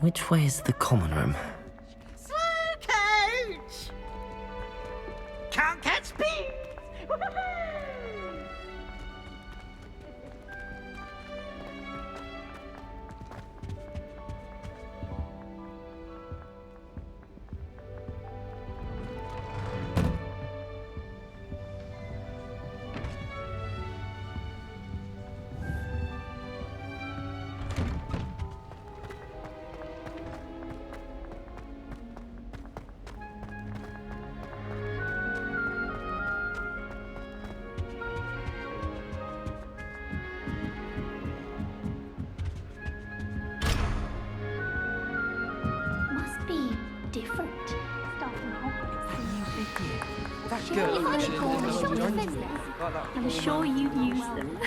Which way is the common room? Slow coach! Can't catch me! Must be different. Starting Hogwarts. That Surely girl if I she could call the ended up shop joining defense, me. Like that I'm poor sure man. you've used them.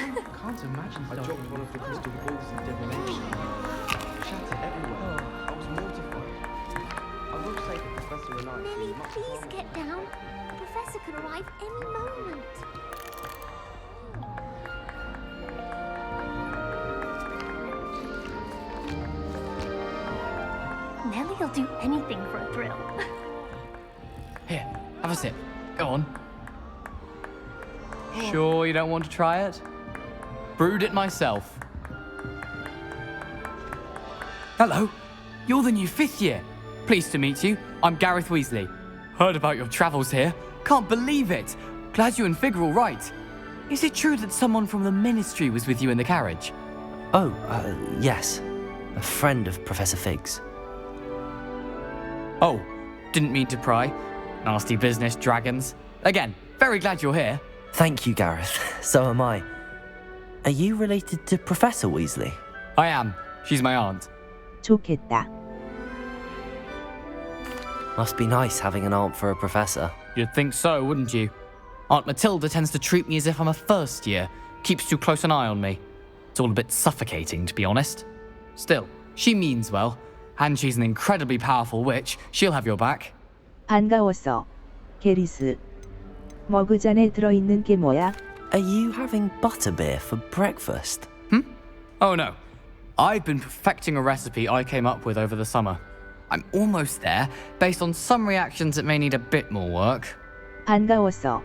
Can't imagine I dropped one of the crystal balls in divination. Shattered everywhere. I was mortified. I will say the Professor and I Millie, feel much please calmer. get down. The Professor could arrive any moment. Nellie'll do anything for a thrill. Here, have a sip. Go on. Sure you don't want to try it? Brewed it myself. Hello, you're the new 5th year. Pleased to meet you. I'm Gareth Weasley. Heard about your travels here. Can't believe it. Glad you and Fig are all right. Is it true that someone from the Ministry was with you in the carriage? Oh, yes. A friend of Professor Fig's. Oh, didn't mean to pry. Nasty business, dragons. Again, very glad you're here. Thank you, Gareth. So am I. Are you related to Professor Weasley? I am. She's my aunt. 좋겠다. Must be nice having an aunt for a professor. You'd think so, wouldn't you? Aunt Matilda tends to treat me as if I'm a first year. Keeps too close an eye on me. It's all a bit suffocating, to be honest. Still, she means well. And she's an incredibly powerful witch. She'll have your back. 반가웠어. 게리스. 머그잔에 들어있는 게 뭐야? Are you having butterbeer for breakfast? Oh no. I've been perfecting a recipe I came up with over the summer. I'm almost there, based on some reactions that may need a bit more work. 반가웠어.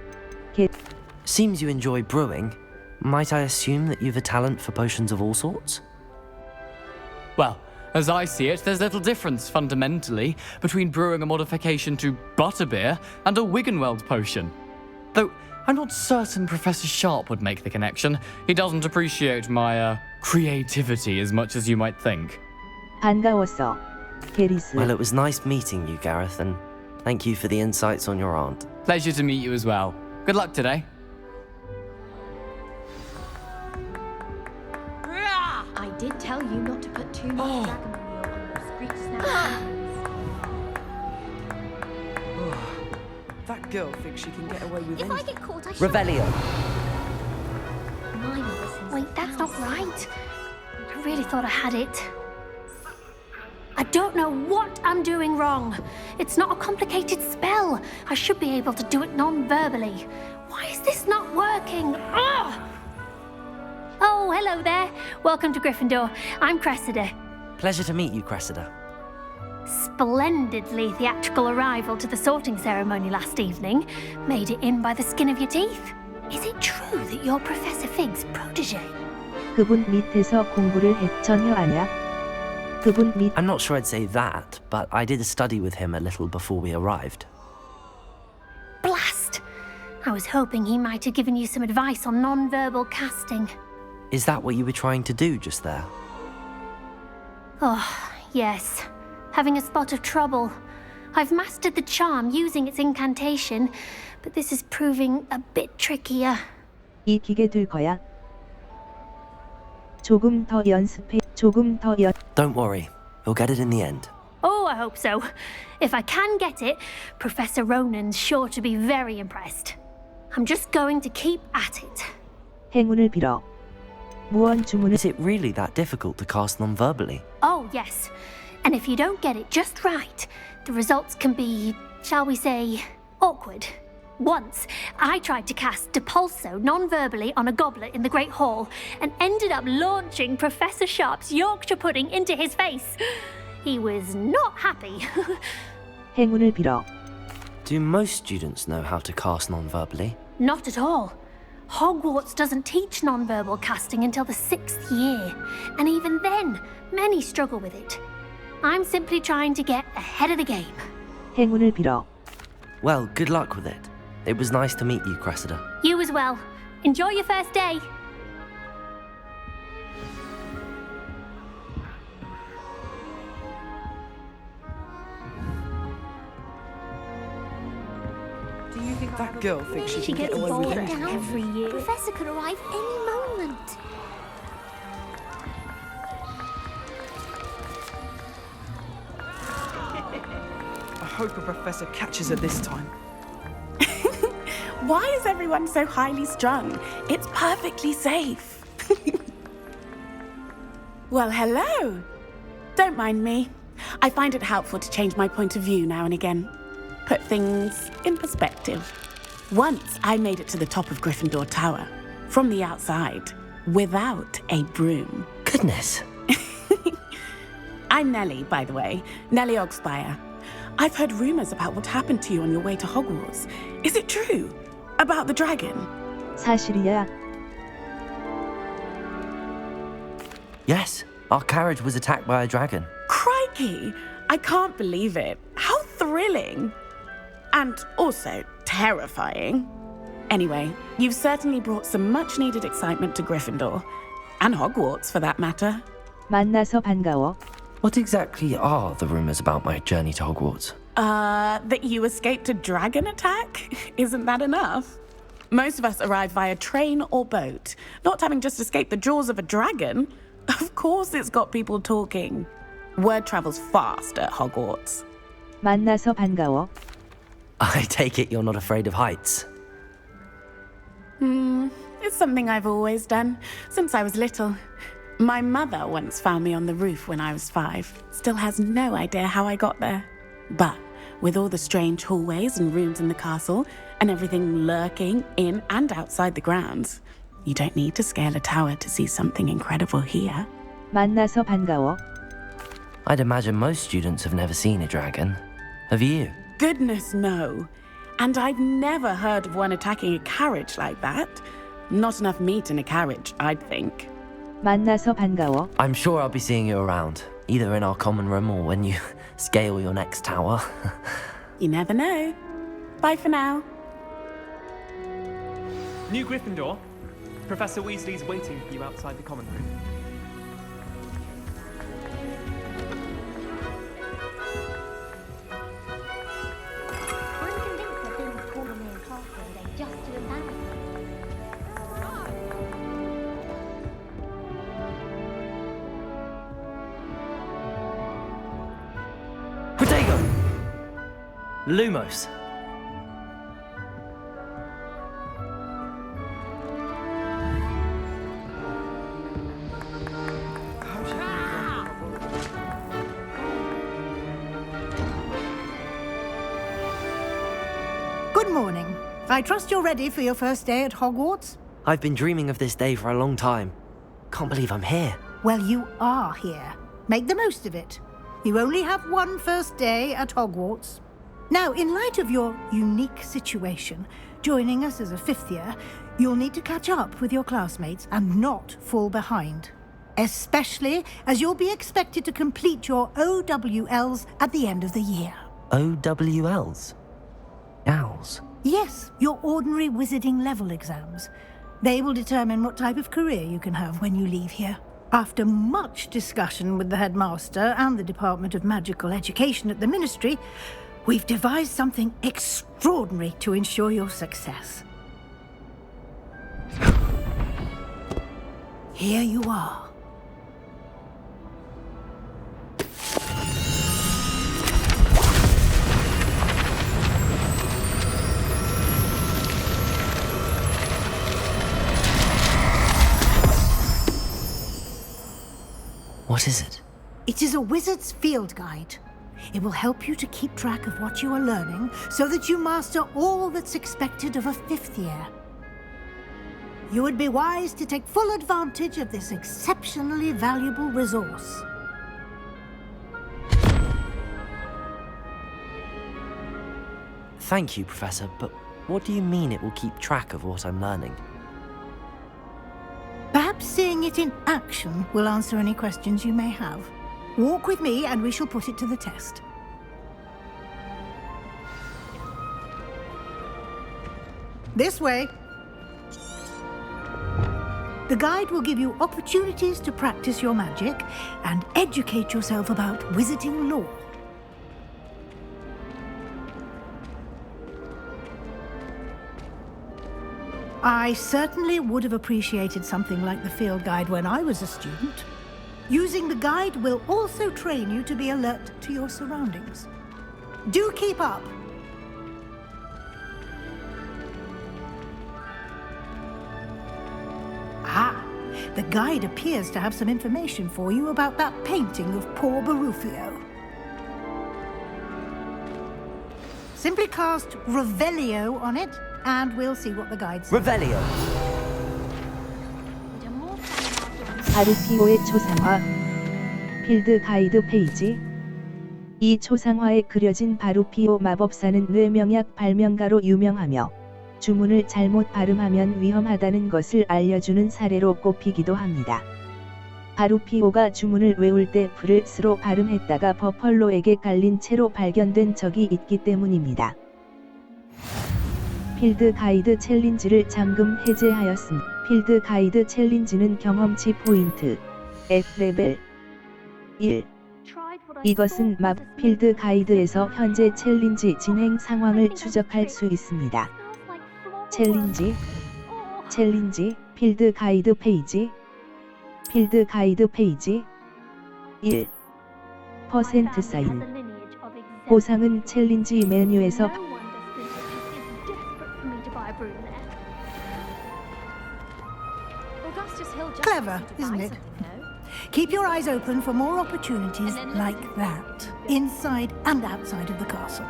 Seems you enjoy brewing. Might I assume that you've a talent for potions of all sorts? Well, as I see it, there's little difference, fundamentally, between brewing a modification to butterbeer and a Wiggenweld potion. Though, I'm not certain Professor Sharp would make the connection. He doesn't appreciate my, creativity as much as you might think. 반가웠어. 게리스. Well, it was nice meeting you, Gareth, and thank you for the insights on your aunt. Pleasure to meet you as well. Good luck today. I did tell you not to put too much dragon meal on those screech snap. That girl thinks she can get away with If I anything. get caught, I should. Revelio. My medicine's Wait, that's not right. I really thought I had it. I don't know what I'm doing wrong. It's not a complicated spell. I should be able to do it non-verbally. Why is this not working? Ugh! Oh, hello there. Welcome to Gryffindor. I'm Cressida. Pleasure to meet you, Cressida. Splendidly theatrical arrival to the sorting ceremony last evening. Made it in by the skin of your teeth. Is it true that you're Professor Fig's protege? 그분 밑에서 공부를 했 전혀 아냐? 그분 밑 I'm not sure I'd say that, but I did study with him a little before we arrived. Blast! I was hoping he might have given you some advice on non-verbal casting. Is that what you were trying to do just there? Oh, yes. Having a spot of trouble. I've mastered the charm using its incantation, but this is proving a bit trickier. 이 기계 들 거야. 조금 더 연습해. 조금 더 연. Don't worry, you'll get it in the end. Oh, I hope so. If I can get it, Professor Ronan's sure to be very impressed. I'm just going to keep at it. 행운을 빌어. 무언 주문을 Is it really that difficult to cast non-verbally? Oh, yes. And if you don't get it just right, the results can be, shall we say, awkward. Once, I tried to cast Depulso non-verbally on a goblet in the Great Hall and ended up launching Professor Sharp's Yorkshire pudding into his face. He was not happy. 행운을 빌어. Do most students know how to cast non-verbally? Not at all. Hogwarts doesn't teach nonverbal casting until the 6th year, and even then, many struggle with it. I'm simply trying to get ahead of the game. 행운을 빌어. Well, good luck with it. It was nice to meet you, Cressida. You as well. Enjoy your first day. Do you think That girl thinks she She can get gets away with bored anything. every year. Professor could arrive any moment. I hope a professor catches her this time. Why is everyone so highly strung? It's perfectly safe. Well, hello. Don't mind me. I find it helpful to change my point of view now and again. Put things in perspective. Once I made it to the top of Gryffindor Tower, from the outside, without a broom. Goodness. I'm Nellie, by the way. Nellie Ogspire. I've heard rumors about what happened to you on your way to Hogwarts. Is it true? About the dragon? 사실이야. Yes, our carriage was attacked by a dragon. Crikey! I can't believe it. How thrilling! And also terrifying. Anyway, you've certainly brought some much-needed excitement to Gryffindor. And Hogwarts, for that matter. 만나서 반가워. What exactly are the rumors about my journey to Hogwarts? That you escaped a dragon attack? Isn't that enough? Most of us arrive via train or boat, not having just escaped the jaws of a dragon. Of course it's got people talking. Word travels fast at Hogwarts. 만나서 반가워. I take it you're not afraid of heights. It's something I've always done, since I was little. My mother once found me on the roof when I was 5. Still has no idea how I got there. But with all the strange hallways and rooms in the castle, and everything lurking in and outside the grounds, you don't need to scale a tower to see something incredible here. 만나서 반가워. I'd imagine most students have never seen a dragon. Have you? Goodness, no. And I've never heard of one attacking a carriage like that. Not enough meat in a carriage, I'd think. 만나서 반가워. I'm sure I'll be seeing you around, either in our common room or when you scale your next tower. You never know. Bye for now. New Gryffindor. Professor Weasley's waiting for you outside the common room. I'm convinced that things calling me in classroom, they just to embarrass me. Protego! Lumos. Good morning. I trust you're ready for your first day at Hogwarts? I've been dreaming of this day for a long time. Can't believe I'm here. Well, you are here. Make the most of it. You only have one first day at Hogwarts. Now, in light of your unique situation, joining us as a 5th year, you'll need to catch up with your classmates and not fall behind. Especially as you'll be expected to complete your OWLs at the end of the year. OWLs? Owls? Yes, your ordinary wizarding level exams. They will determine what type of career you can have when you leave here. After much discussion with the headmaster and the Department of Magical Education at the Ministry, we've devised something extraordinary to ensure your success. Here you are. What is it? It is a wizard's field guide. It will help you to keep track of what you are learning so that you master all that's expected of a 5th year. You would be wise to take full advantage of this exceptionally valuable resource. Thank you, Professor, but what do you mean it will keep track of what I'm learning? Perhaps seeing it in action will answer any questions you may have. Walk with me and we shall put it to the test. This way. The guide will give you opportunities to practice your magic and educate yourself about wizarding lore. I certainly would have appreciated something like the field guide when I was a student. Using the guide will also train you to be alert to your surroundings. Do keep up! Ah, the guide appears to have some information for you about that painting of poor Barufio. Simply cast Revelio on it, and we'll see what the guide says. Revelio! 바루피오의 초상화 필드 가이드 페이지. 이 초상화에 그려진 바루피오 마법사는 뇌명약 발명가로 유명하며 주문을 잘못 발음하면 위험하다는 것을 알려주는 사례로 꼽히기도 합니다. 바루피오가 주문을 외울 때 풀을 스로 발음했다가 버펄로에게 깔린 채로 발견된 적이 있기 때문입니다. 필드 가이드 챌린지를 잠금 해제하였습니다. 필드 가이드 챌린지는 경험치 포인트 F레벨 1. 이것은 맵 필드 가이드에서 현재 챌린지 진행 상황을 추적할 수 있습니다. 챌린지 필드 가이드 페이지 필드 가이드 페이지 1. 퍼센트 사인 보상은 챌린지 메뉴에서 Clever, isn't it? Keep your eyes open for more opportunities like that, inside and outside of the castle.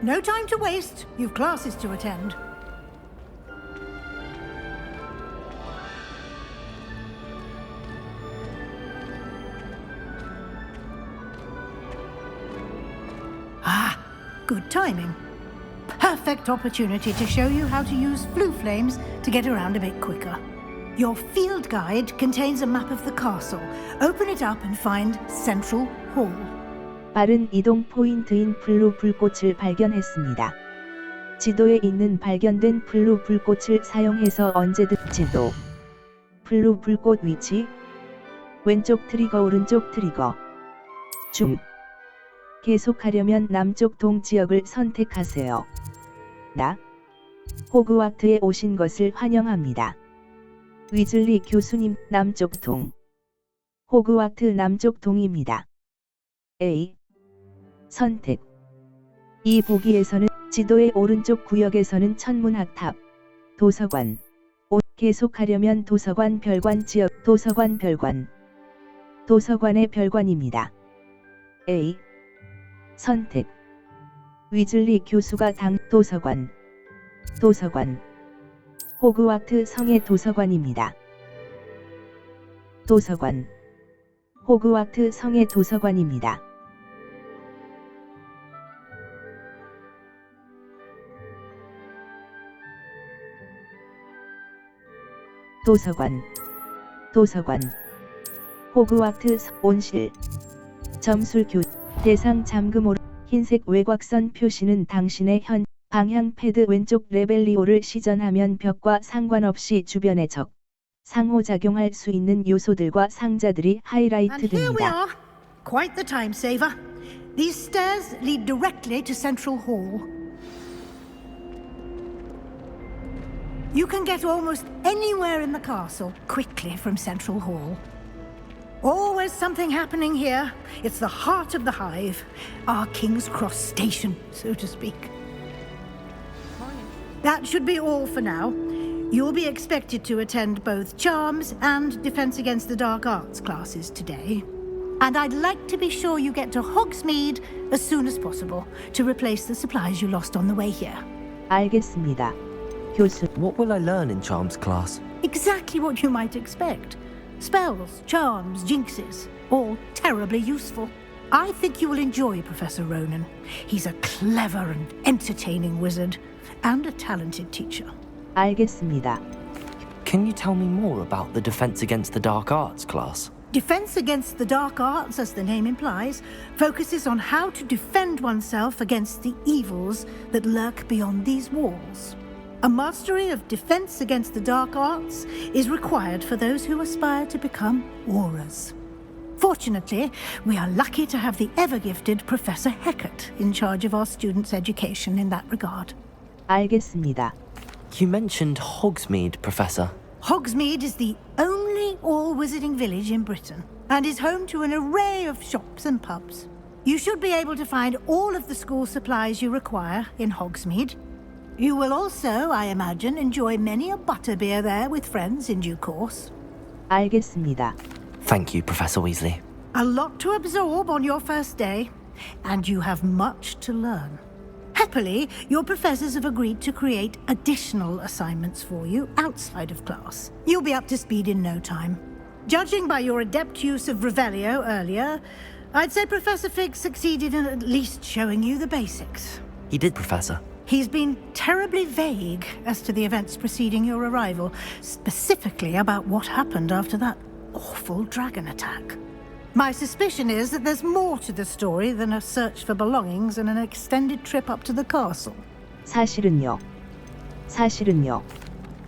No time to waste. You've classes to attend. Ah, good timing. Perfect opportunity to show you how to use flue flames to get around a bit quicker. Your field guide contains a map of the castle. Open it up and find Central Hall. 빠른 이동 포인트인 플루 불꽃을 발견했습니다. 지도에 있는 발견된 플루 불꽃을 사용해서 언제든 지도. 플루 불꽃 위치. 왼쪽 트리거 오른쪽 트리거. 중. 계속하려면 남쪽 동 지역을 선택하세요. 호그와트에 오신 것을 환영합니다. 위즐리 교수님 남쪽 동. 호그와트 남쪽 동입니다. A. 선택. 이 보기에서는 지도의 오른쪽 구역에서는 천문학탑, 도서관. 계속하려면 도서관 별관 지역, 도서관 별관. 도서관의 별관입니다. A. 선택. 위즐리 교수가 도서관. 호그와트 성의 도서관입니다. 도서관. 호그와트 성의 도서관입니다. 도서관. 호그와트 온실. 점술교. 대상 잠금 오른 흰색 외곽선 표시는 당신의 현 방향 패드 왼쪽 레벨리오를 시전하면 벽과 상관없이 주변의 적, 상호작용할 수 있는 요소들과 상자들이 And here we 하이라이트됩니다. are. Quite the time saver. These stairs lead directly to Central Hall. You can get almost anywhere in the castle quickly from Central Hall. Always something happening here. It's the heart of the hive, our King's Cross station, so to speak. That should be all for now. You'll be expected to attend both Charms and Defense Against the Dark Arts classes today. And I'd like to be sure you get to Hogsmeade as soon as possible to replace the supplies you lost on the way here. 알겠습니다. 교수. What will I learn in Charms class? Exactly what you might expect. Spells, charms, jinxes, all terribly useful. I think you will enjoy Professor Ronan. He's a clever and entertaining wizard, and a talented teacher. 알겠습니다. Can you tell me more about the Defense Against the Dark Arts class? Defense Against the Dark Arts, as the name implies, focuses on how to defend oneself against the evils that lurk beyond these walls. A mastery of Defense Against the Dark Arts is required for those who aspire to become auras. Fortunately, we are lucky to have the ever-gifted Professor Hecat in charge of our students' education in that regard. 알겠습니다. You mentioned Hogsmeade, Professor. Hogsmeade is the only all-wizarding village in Britain and is home to an array of shops and pubs. You should be able to find all of the school supplies you require in Hogsmeade. You will also, I imagine, enjoy many a butterbeer there with friends in due course. 알겠습니다. Thank you, Professor Weasley. A lot to absorb on your first day, and you have much to learn. Happily, your professors have agreed to create additional assignments for you outside of class. You'll be up to speed in no time. Judging by your adept use of Revelio earlier, I'd say Professor Fig succeeded in at least showing you the basics. He did, Professor. He's been terribly vague as to the events preceding your arrival, specifically about what happened after that awful dragon attack. My suspicion is that there's more to the story than a search for belongings and an extended trip up to the castle. 사실은요.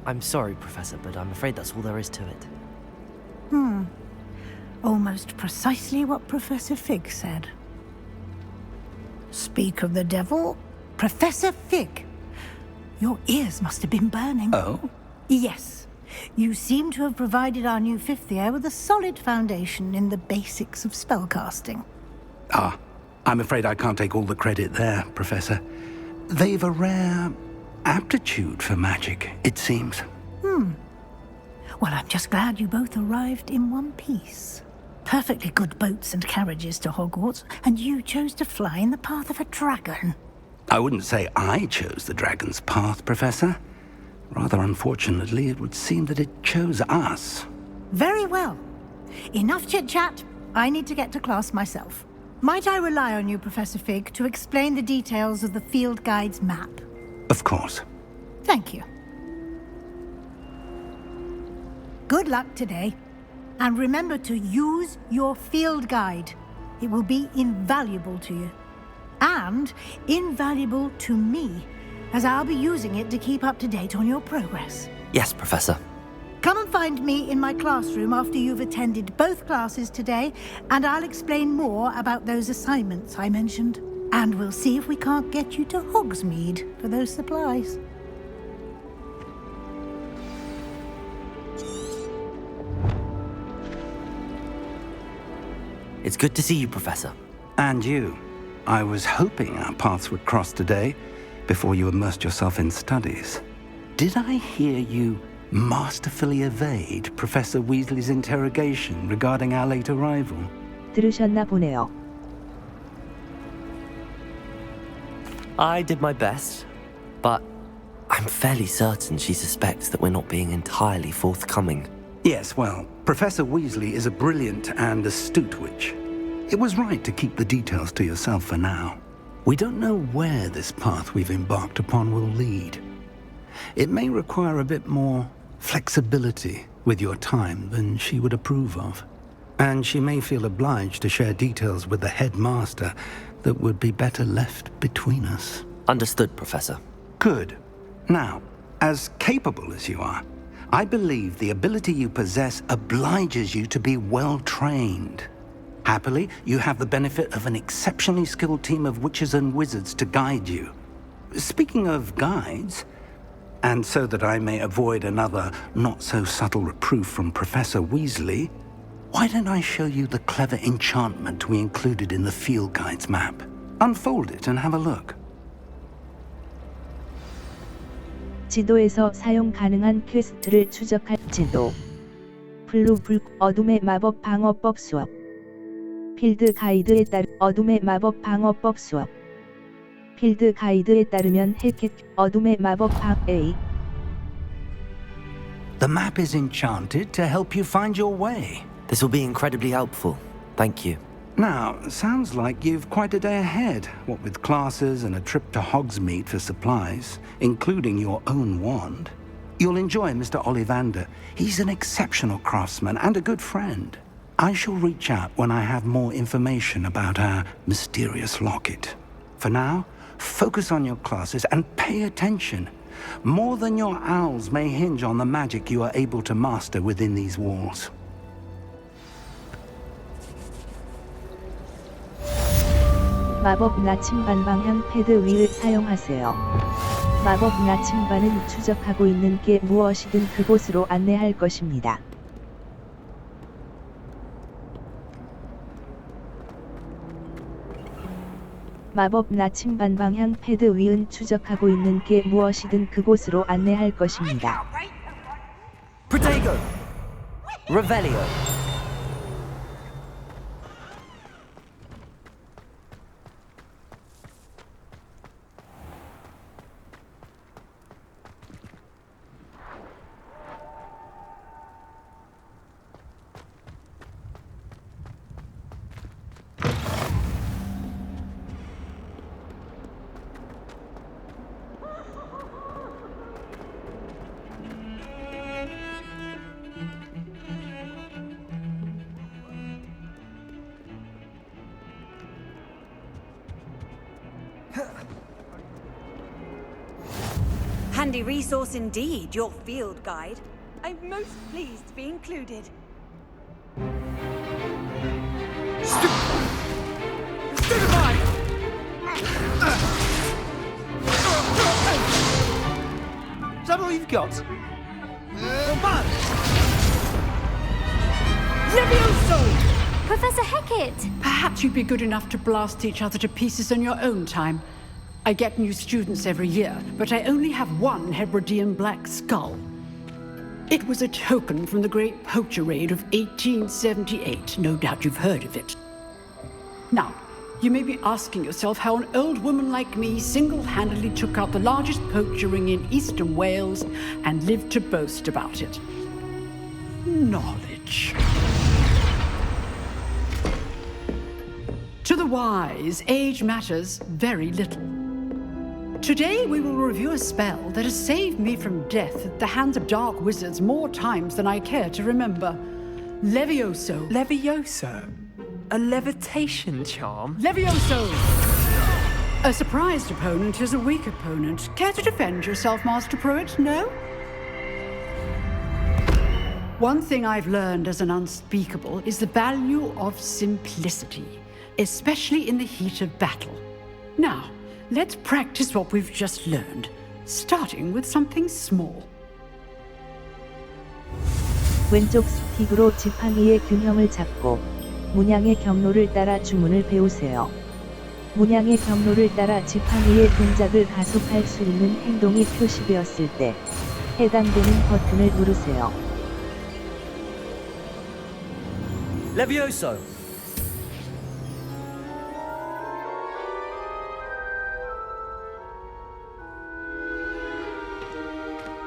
I'm sorry, Professor, but I'm afraid that's all there is to it. Almost precisely what Professor Fig said. Speak of the devil, Professor Fig. Your ears must have been burning. Oh? Yes. You seem to have provided our new fifth year with a solid foundation in the basics of spellcasting. Ah, I'm afraid I can't take all the credit there, Professor. They've a rare aptitude for magic, it seems. Well, I'm just glad you both arrived in one piece. Perfectly good boats and carriages to Hogwarts, and you chose to fly in the path of a dragon. I wouldn't say I chose the dragon's path, Professor. Rather unfortunately, it would seem that it chose us. Very well. Enough chit-chat. I need to get to class myself. Might I rely on you, Professor Fig, to explain the details of the field guide's map? Of course. Thank you. Good luck today. And remember to use your field guide. It will be invaluable to you. And invaluable to me, as I'll be using it to keep up to date on your progress. Yes, Professor. Come and find me in my classroom after you've attended both classes today, and I'll explain more about those assignments I mentioned. And we'll see if we can't get you to Hogsmeade for those supplies. It's good to see you, Professor. And you. I was hoping our paths would cross today, before you immersed yourself in studies. Did I hear you masterfully evade Professor Weasley's interrogation regarding our late arrival? 들으셨나 보네요. I did my best, but I'm fairly certain she suspects that we're not being entirely forthcoming. Yes, well, Professor Weasley is a brilliant and astute witch. It was right to keep the details to yourself for now. We don't know where this path we've embarked upon will lead. It may require a bit more flexibility with your time than she would approve of. And she may feel obliged to share details with the headmaster that would be better left between us. Understood, Professor. Good. Now, as capable as you are, I believe the ability you possess obliges you to be well trained. Happily, you have the benefit of an exceptionally skilled team of witches and wizards to guide you. Speaking of guides, and so that I may avoid another not-so-subtle reproof from Professor Weasley, why don't I show you the clever enchantment we included in the field guide's map? Unfold it and have a look. 지도에서 사용 가능한 퀘스트를 추적할 지도. 블루 불 어둠의 마법 방어법 수업. 필드 가이드에 따르 어둠의 마법 방어법 수업. 필드 가이드에 따르면 헬켓 어둠의 마법 방 A. The map is enchanted to help you find your way. This will be incredibly helpful. Thank you. Now, sounds like you've quite a day ahead, what with classes and a trip to Hogsmeade for supplies, including your own wand. You'll enjoy Mr. Ollivander. He's an exceptional craftsman and a good friend. I shall reach out when I have more information about our mysterious locket. For now, focus on your classes and pay attention. More than your owls may hinge on the magic you are able to master within these walls. 마법 나침반 방향 패드 위를 사용하세요. 마법 나침반은 추적하고 있는 게 무엇이든 그곳으로 안내할 것입니다. 마법 나침반 방향 패드 위은 추적하고 있는 게 무엇이든 그곳으로 안내할 것입니다. Protego! Revelio! Handy resource indeed, your field guide. I'm most pleased to be included. Stupefy! Is that all you've got? Man! Levioso! Professor Hecat! Perhaps you'd be good enough to blast each other to pieces on your own time. I get new students every year, but I only have one Hebridean black skull. It was a token from the Great Poacher Raid of 1878. No doubt you've heard of it. Now, you may be asking yourself how an old woman like me single-handedly took out the largest poacher ring in eastern Wales and lived to boast about it. Knowledge. To the wise, age matters very little. Today we will review a spell that has saved me from death at the hands of dark wizards more times than I care to remember. Levioso. Levioso? A levitation charm? Levioso! A surprised opponent is a weak opponent. Care to defend yourself, Master Pruitt? No? One thing I've learned as an unspeakable is the value of simplicity, especially in the heat of battle. Now, let's practice what we've just learned, starting with something small. 왼쪽 스틱으로 지팡이의 균형을 잡고 문양의 경로를 따라 주문을 배우세요. 문양의 경로를 따라 지팡이의 동작을 가속할 수 있는 행동이 표시되었을 때 해당되는 버튼을 누르세요. Levioso!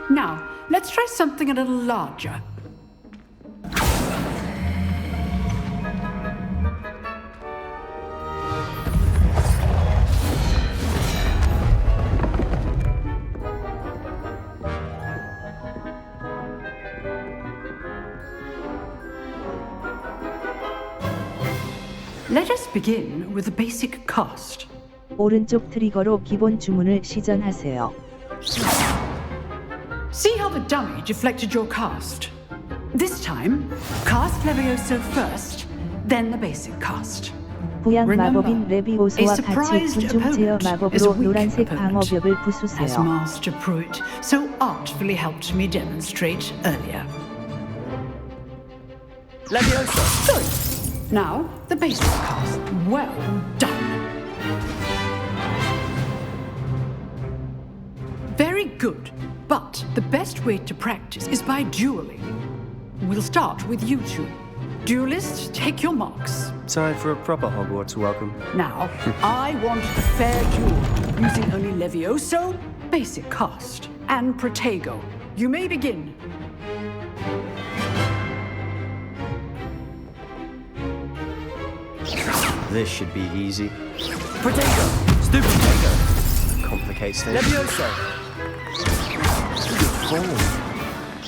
Now, let's try something a little larger. Let us begin with the basic cast. 오른쪽 트리거로 기본 주문을 시전하세요. See how the dummy deflected your cast? This time, cast Levioso first, then the basic cast. 부양 마법인 레비오소와 같이 군중 제어 마법으로 노란색 방어벽을 As 부수세요. Master Pruitt so artfully helped me demonstrate earlier. Levioso! Good. Now, the basic cast. Well done. Very good. But the best way to practice is by dueling. We'll start with you two. Duelists, take your marks. Time for a proper Hogwarts welcome. Now, I want a fair duel, using only Levioso, basic cast, and Protego. You may begin. This should be easy. Potato! Stupid potato! Complicates things. Levioso!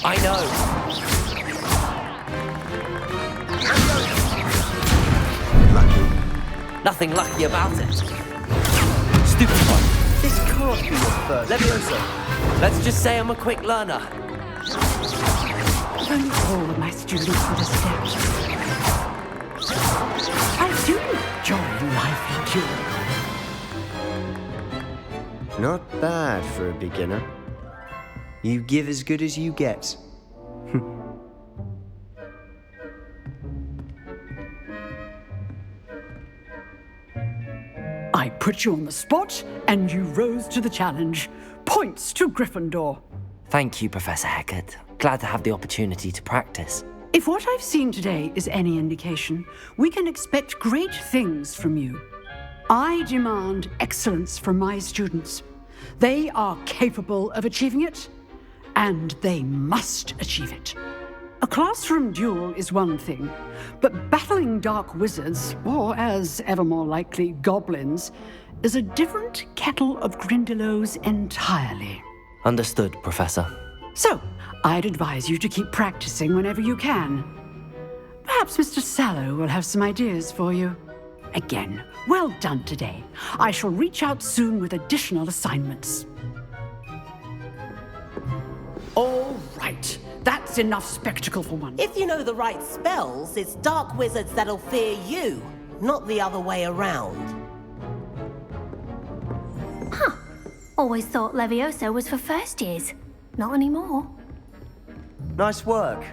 I know! Lucky. Nothing lucky about it. Stupid one. This can't be your first. Levioso! Let's just say I'm a quick learner. If only all of my students would accept. I do enjoy life in duel. Not bad for a beginner. You give as good as you get. I put you on the spot, and you rose to the challenge. Points to Gryffindor. Thank you, Professor Hecat. Glad to have the opportunity to practice. If what I've seen today is any indication, we can expect great things from you. I demand excellence from my students. They are capable of achieving it, and they must achieve it. A classroom duel is one thing, but battling dark wizards, or as ever more likely, goblins, is a different kettle of Grindylows entirely. Understood, Professor. So, I'd advise you to keep practicing whenever you can. Perhaps Mr. Sallow will have some ideas for you. Again, well done today. I shall reach out soon with additional assignments. All right. That's enough spectacle for one. If you know the right spells, it's dark wizards that'll fear you, not the other way around. Huh. Always thought Levioso was for first years. Not anymore. Nice work.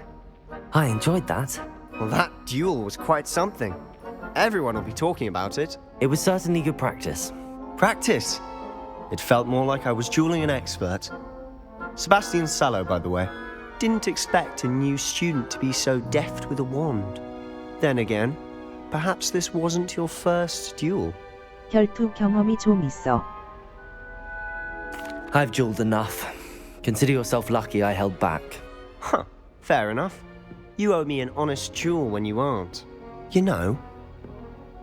I enjoyed that. Well, that duel was quite something. Everyone will be talking about it. It was certainly good practice. Practice? It felt more like I was dueling an expert. Sebastian Sallow, by the way. Didn't expect a new student to be so deft with a wand. Then again, perhaps this wasn't your first duel. 결투 경험이 좀 있어. I've dueled enough. Consider yourself lucky I held back. Huh, fair enough. You owe me an honest duel when you aren't. You know,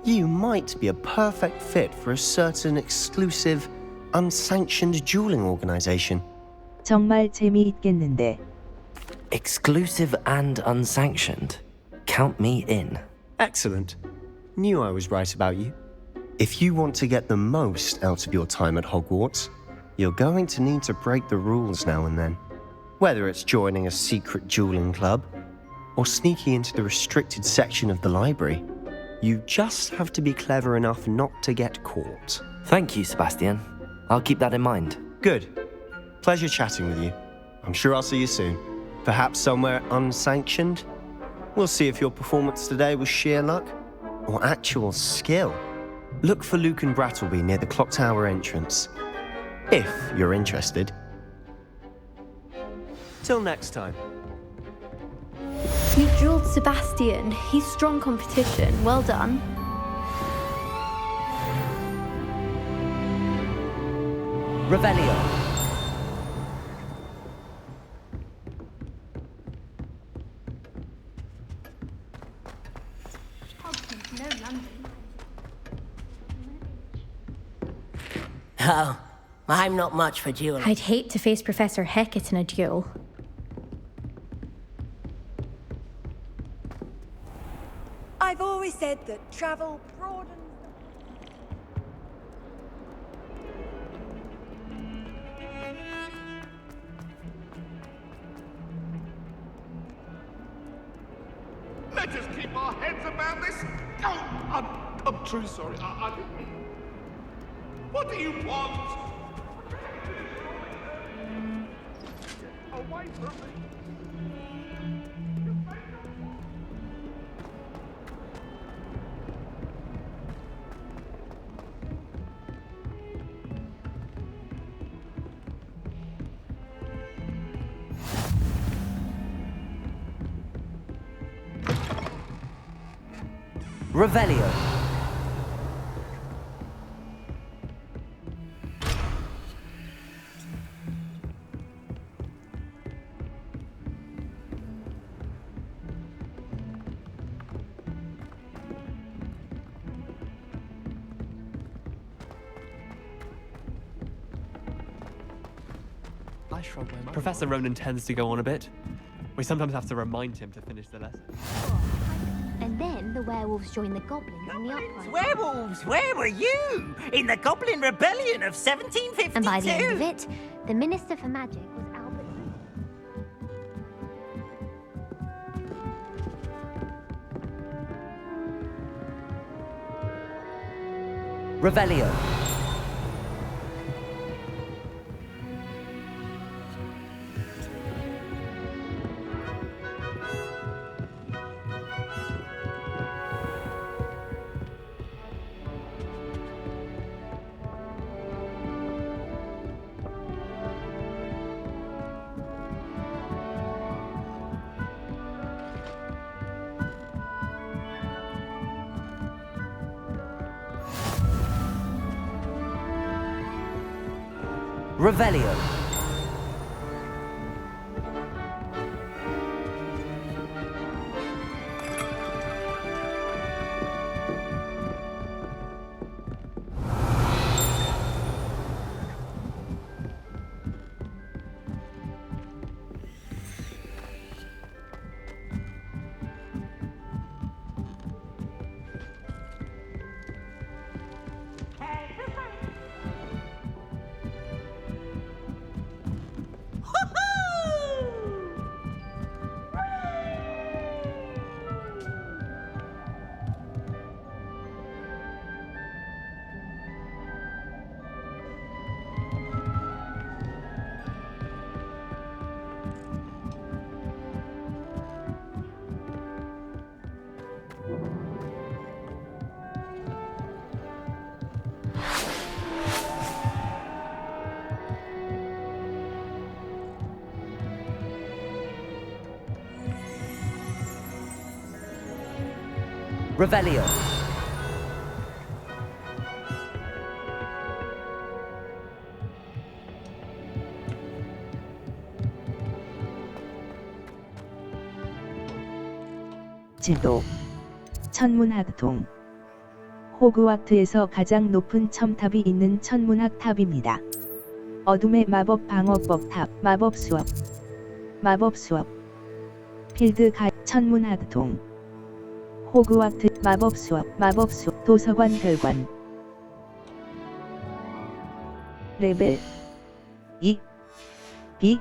you might be a perfect fit for a certain exclusive, unsanctioned dueling organization. 정말 재미있겠는데. Exclusive and unsanctioned. Count me in. Excellent. Knew I was right about you. If you want to get the most out of your time at Hogwarts, you're going to need to break the rules now and then. Whether it's joining a secret dueling club, or sneaking into the restricted section of the library, you just have to be clever enough not to get caught. Thank you, Sebastian. I'll keep that in mind. Good. Pleasure chatting with you. I'm sure I'll see you soon. Perhaps somewhere unsanctioned? We'll see if your performance today was sheer luck or actual skill. Look for Luke and Brattleby near the clock tower entrance. If you're interested. Till next time. You drilled Sebastian. He's strong competition. Well done. Revelio. Oh, I'm not much for dueling. I'd hate to face Professor Hecat in a duel. I've always said that travel broadens. Let us keep our heads about this. Oh, I'm truly sorry. I didn't mean. What do you want? Away from me. Revelio. Professor Ronan tends to go on a bit. We sometimes have to remind him to finish the lesson. And then the werewolves joined the goblins in the uprising. Werewolves, where were you? In the Goblin Rebellion of 1752? And by the end of it, the Minister for Magic was Albert. Revelio. Revelio. Revelio. 지도 천문학동 호그와트에서 가장 높은 첨탑이 있는 천문학 탑입니다. 어둠의 마법 방어법 탑 마법 수업 필드 가 천문학동 호그와트 마법 수업 도서관 별관 레벨 2 B